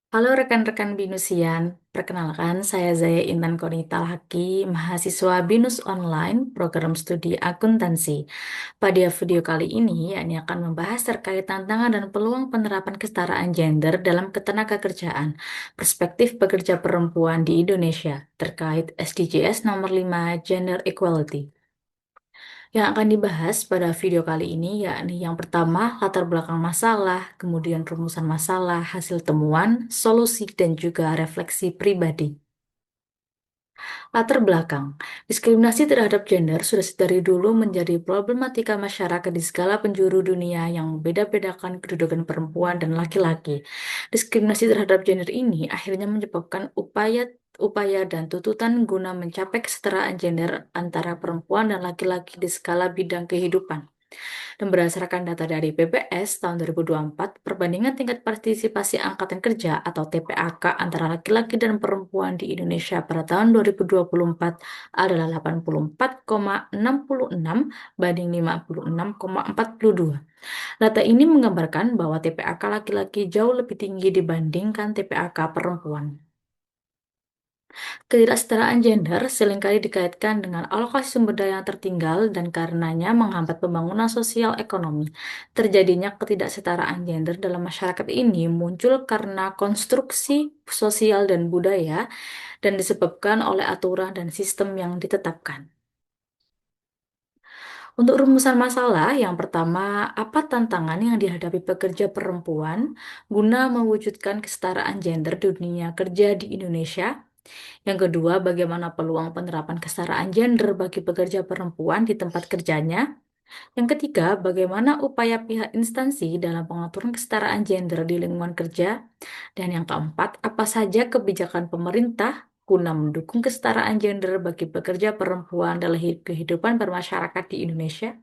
Halo rekan-rekan Binusian, perkenalkan saya Zaya Intan Konita Laki, mahasiswa Binus Online, program studi akuntansi. Pada video kali ini, yakni akan membahas terkait tantangan dan peluang penerapan kesetaraan gender dalam ketenagakerjaan, perspektif pekerja perempuan di Indonesia, terkait SDGs nomor 5, Gender Equality. Yang akan dibahas pada video kali ini yakni yang pertama latar belakang masalah, kemudian rumusan masalah, hasil temuan, solusi, dan juga refleksi pribadi. Latar belakang, diskriminasi terhadap gender sudah dari dulu menjadi problematika masyarakat di segala penjuru dunia yang membeda-bedakan kedudukan perempuan dan laki-laki. Diskriminasi terhadap gender ini akhirnya menyebabkan upaya dan tuntutan guna mencapai kesetaraan gender antara perempuan dan laki-laki di skala bidang kehidupan. Dan berdasarkan data dari BPS tahun 2024, perbandingan tingkat partisipasi angkatan kerja atau TPAK antara laki-laki dan perempuan di Indonesia pada tahun 2024 adalah 84,66 banding 56,42. Data ini menggambarkan bahwa TPAK laki-laki jauh lebih tinggi dibandingkan TPAK perempuan. Ketidaksetaraan gender seringkali dikaitkan dengan alokasi sumber daya yang tertinggal dan karenanya menghambat pembangunan sosial ekonomi. Terjadinya ketidaksetaraan gender dalam masyarakat ini muncul karena konstruksi sosial dan budaya dan disebabkan oleh aturan dan sistem yang ditetapkan. Untuk rumusan masalah, yang pertama, apa tantangan yang dihadapi pekerja perempuan guna mewujudkan kesetaraan gender di dunia kerja di Indonesia? Yang kedua, bagaimana peluang penerapan kesetaraan gender bagi pekerja perempuan di tempat kerjanya? Yang ketiga, bagaimana upaya pihak instansi dalam pengaturan kesetaraan gender di lingkungan kerja? Dan yang keempat, apa saja kebijakan pemerintah guna mendukung kesetaraan gender bagi pekerja perempuan dalam kehidupan bermasyarakat di Indonesia?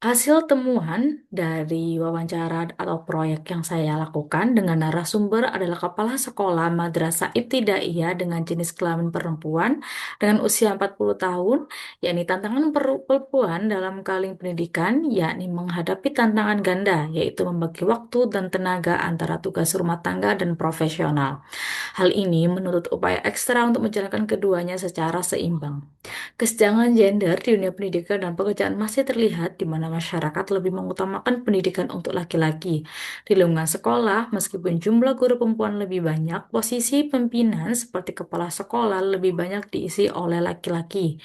Hasil temuan dari wawancara atau proyek yang saya lakukan dengan narasumber adalah kepala sekolah Madrasah Ibtidaiyah dengan jenis kelamin perempuan dengan usia 40 tahun, yakni tantangan perempuan dalam kaling pendidikan, yakni menghadapi tantangan ganda, yaitu membagi waktu dan tenaga antara tugas rumah tangga dan profesional. Hal ini menuntut upaya ekstra untuk menjalankan keduanya secara seimbang. Kesenjangan gender di dunia pendidikan dan pekerjaan masih terlihat di mana masyarakat lebih mengutamakan pendidikan untuk laki-laki. Di lingkungan sekolah, meskipun jumlah guru perempuan lebih banyak, posisi pimpinan seperti kepala sekolah lebih banyak diisi oleh laki-laki.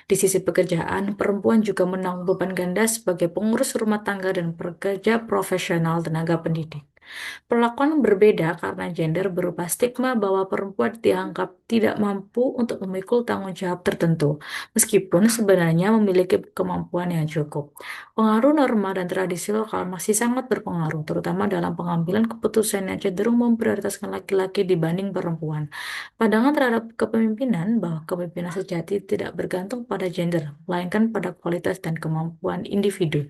Di sisi pekerjaan, perempuan juga menanggung beban ganda sebagai pengurus rumah tangga dan pekerja profesional tenaga pendidik. Perlakuan berbeda karena gender berupa stigma bahwa perempuan dianggap tidak mampu untuk memikul tanggung jawab tertentu, meskipun sebenarnya memiliki kemampuan yang cukup. Pengaruh norma dan tradisi lokal masih sangat berpengaruh, terutama dalam pengambilan keputusan yang cenderung memprioritaskan laki-laki dibanding perempuan. Pandangan terhadap kepemimpinan bahwa kepemimpinan sejati tidak bergantung pada gender, melainkan pada kualitas dan kemampuan individu.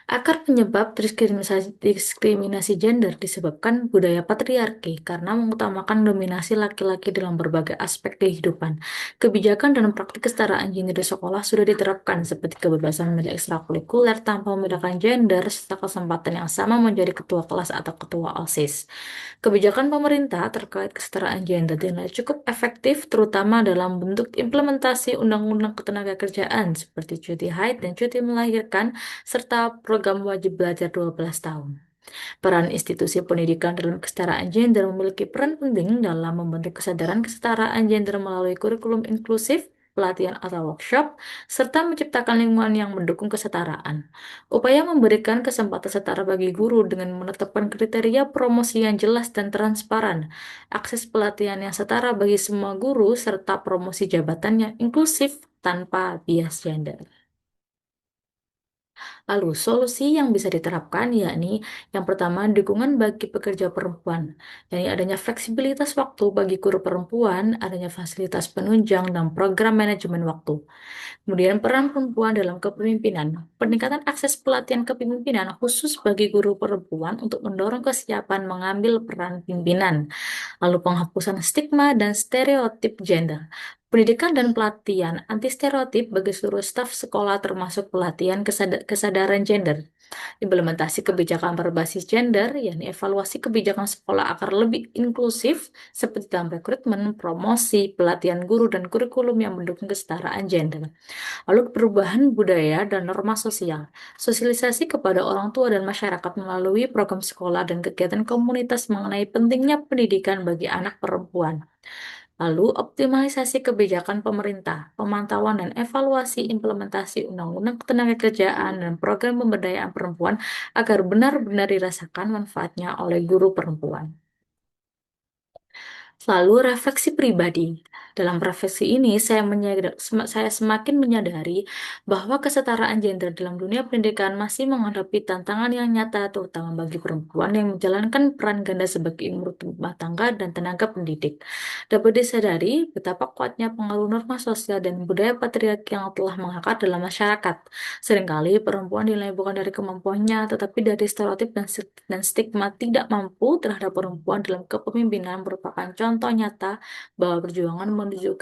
Akar penyebab diskriminasi gender disebabkan budaya patriarki karena mengutamakan dominasi laki-laki dalam berbagai aspek kehidupan. Kebijakan dan praktik kesetaraan gender di sekolah sudah diterapkan seperti kebebasan memilih ekstrakurikuler tanpa membedakan gender serta kesempatan yang sama menjadi ketua kelas atau ketua OSIS. Kebijakan pemerintah terkait kesetaraan gender dinilai cukup efektif terutama dalam bentuk implementasi undang-undang ketenagakerjaan seperti cuti haid dan cuti melahirkan serta program wajib belajar 12 tahun. Peran institusi pendidikan dalam kesetaraan gender memiliki peran penting dalam membentuk kesadaran kesetaraan gender melalui kurikulum inklusif, pelatihan atau workshop, serta menciptakan lingkungan yang mendukung kesetaraan. Upaya memberikan kesempatan setara bagi guru dengan menetapkan kriteria promosi yang jelas dan transparan, akses pelatihan yang setara bagi semua guru, serta promosi jabatan yang inklusif tanpa bias gender. Lalu, solusi yang bisa diterapkan yakni yang pertama, dukungan bagi pekerja perempuan, yakni adanya fleksibilitas waktu bagi guru perempuan, adanya fasilitas penunjang dan program manajemen waktu. Kemudian peran perempuan dalam kepemimpinan, peningkatan akses pelatihan kepemimpinan khusus bagi guru perempuan untuk mendorong kesiapan mengambil peran pimpinan. Lalu penghapusan stigma dan stereotip gender. Pendidikan dan pelatihan anti stereotip bagi seluruh staf sekolah termasuk pelatihan kesadaran gender. Implementasi kebijakan berbasis gender, yakni evaluasi kebijakan sekolah agar lebih inklusif, seperti dalam rekrutmen, promosi, pelatihan guru, dan kurikulum yang mendukung kesetaraan gender. Lalu perubahan budaya dan norma sosial. Sosialisasi kepada orang tua dan masyarakat melalui program sekolah dan kegiatan komunitas mengenai pentingnya pendidikan bagi anak perempuan. Lalu, optimalisasi kebijakan pemerintah, pemantauan dan evaluasi implementasi Undang-Undang Ketenagakerjaan dan program pemberdayaan perempuan agar benar-benar dirasakan manfaatnya oleh guru perempuan. Lalu refleksi pribadi. Dalam refleksi ini, saya semakin menyadari bahwa kesetaraan gender dalam dunia pendidikan masih menghadapi tantangan yang nyata, terutama bagi perempuan yang menjalankan peran ganda sebagai ibu rumah tangga dan tenaga pendidik. Dapat disadari betapa kuatnya pengaruh norma sosial dan budaya patriarki yang telah mengakar dalam masyarakat. Seringkali perempuan dinilai bukan dari kemampuannya, tetapi dari stereotip dan stigma tidak mampu terhadap perempuan dalam kepemimpinan merupakan contoh nyata bahwa perjuangan menuju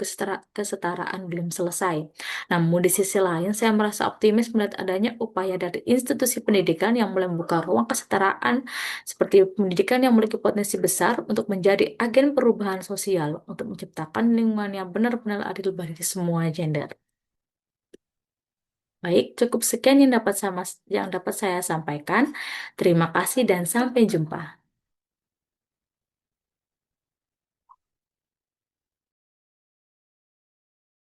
kesetaraan belum selesai. Namun di sisi lain, saya merasa optimis melihat adanya upaya dari institusi pendidikan yang mulai membuka ruang kesetaraan, seperti pendidikan yang memiliki potensi besar untuk menjadi agen perubahan sosial, untuk menciptakan lingkungan yang benar-benar adil bagi semua gender. Baik, cukup sekian yang dapat saya sampaikan. Terima kasih dan sampai jumpa.